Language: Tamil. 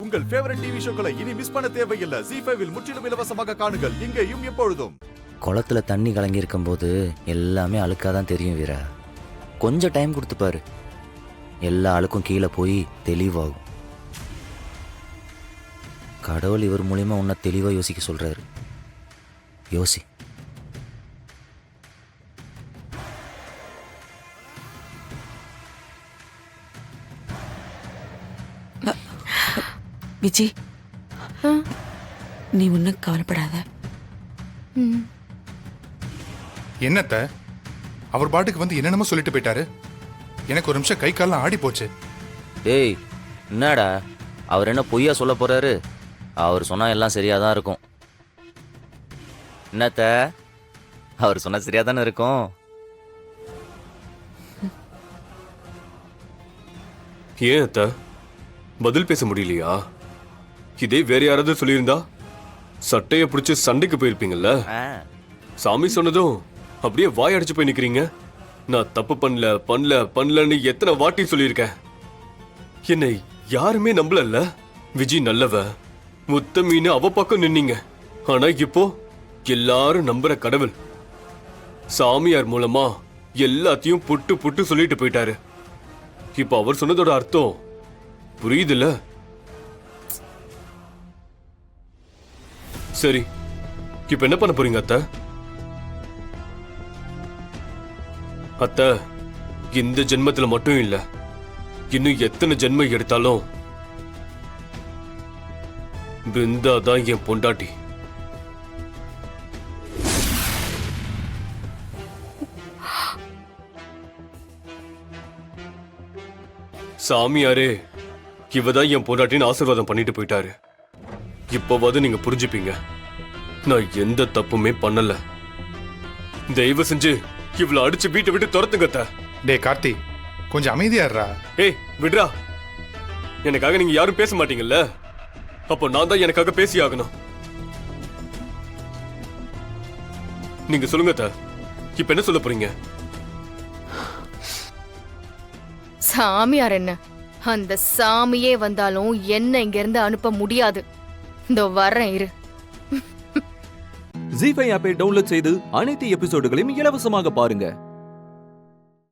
உங்கள் ஃபேவரட் டிவி ஷோக்களை இனி மிஸ் பண்ண தேவையில்லை. ZEE5 இல் முற்றிலும் இலவசமாக காணுங்கள். இங்கேயும் எப்பொழுதும். குளத்துல தண்ணி கலங்கி இருக்கும் போது எல்லாமே அழுக்காதான் தெரியும் வீரா. கொஞ்சம் டைம் கொடுத்து பாரு, எல்லா அழுக்கும் கீழே போய் தெளிவாகும். கடவுள் இவர் மூலியமா உன்னை தெளிவா யோசிக்க சொல்றாரு. யோசி. விஜி, நீ ஒன்னும் கவலைப்படாத. என்னத்த அவர் பாட்டுக்கு வந்து என்னென்னமோ சொல்லிட்டு போயிட்டாரு. எனக்கு ஒரு நிமிஷம் கை கால்லாம் ஆடி போச்சு. டேய், என்னடா அவர் என்ன பொய்யா சொல்ல போறாரு? அவர் சொன்னா எல்லாம் சரியாதான் இருக்கும். என்னத்த அவர் சொன்னா சரியாதானே இருக்கும். ஏன் அத்த பதில் பேச முடியலையா? இதே வேற யாராவது சொல்லியிருந்தா சட்டைய பிடிச்சு சண்டைக்கு போயிருப்பீங்கல்ல. சாமி சொன்னதும் அப்படியே வாய் அடிச்சு போய் நிக்கிறீங்க. நான் தப்பு பண்ணலன்னு எத்தனை வாட்டி சொல்லியிருக்கேன். என்னை யாருமே நம்பலல்ல. விஜி நல்லவ, முத்தமீனு அவ பக்கம் நின்னீங்க. ஆனா இப்போ எல்லாரும் நம்புற கடவுள் சாமியார் மூலமா எல்லாத்தையும் புட்டு புட்டு சொல்லிட்டு போயிட்டாரு. இப்ப அவர் சொன்னதோட அர்த்தம் புரியுதுல்ல? சரி, இப்ப என்ன பண்ண போறீங்க அத்த? அத்த, இந்த ஜென்மத்துல மட்டும் இல்ல, இன்னும் எத்தனை ஜென்மம் எடுத்தாலும் பிருந்தா தான் என் பொண்டாட்டி. சாமியாரே இவதான் என் பொண்டாட்டின்னு ஆசீர்வாதம் பண்ணிட்டு போயிட்டாரு. இப்பவாது நீங்க புரிஞ்சுப்பீங்க, நான் எந்த தப்புமே பண்ணல. தயவு செஞ்சு இவ்வளவு அடிச்சு வீட்டை விட்டு துரத்துங்க. டே கார்த்தி, கொஞ்சம் அமைதியாடுறா. ஏய் விட்ரா, எனக்காக நீங்க யாரும் பேச மாட்டீங்கல்ல, அப்போ நான் தான் எனக்காக பேசி ஆகணும். நீங்க சொல்லுங்க, இப்ப என்ன சொல்ல போறீங்க? சாமியார் என்ன, அந்த சாமியே வந்தாலும் என்ன இங்க இருந்து அனுப்ப முடியாது. இந்த வரேன் இரு. ZEE5 ஆப்பை டவுன்லோட் செய்து அனைத்து எபிசோடுகளையும் இலவசமாக பாருங்க.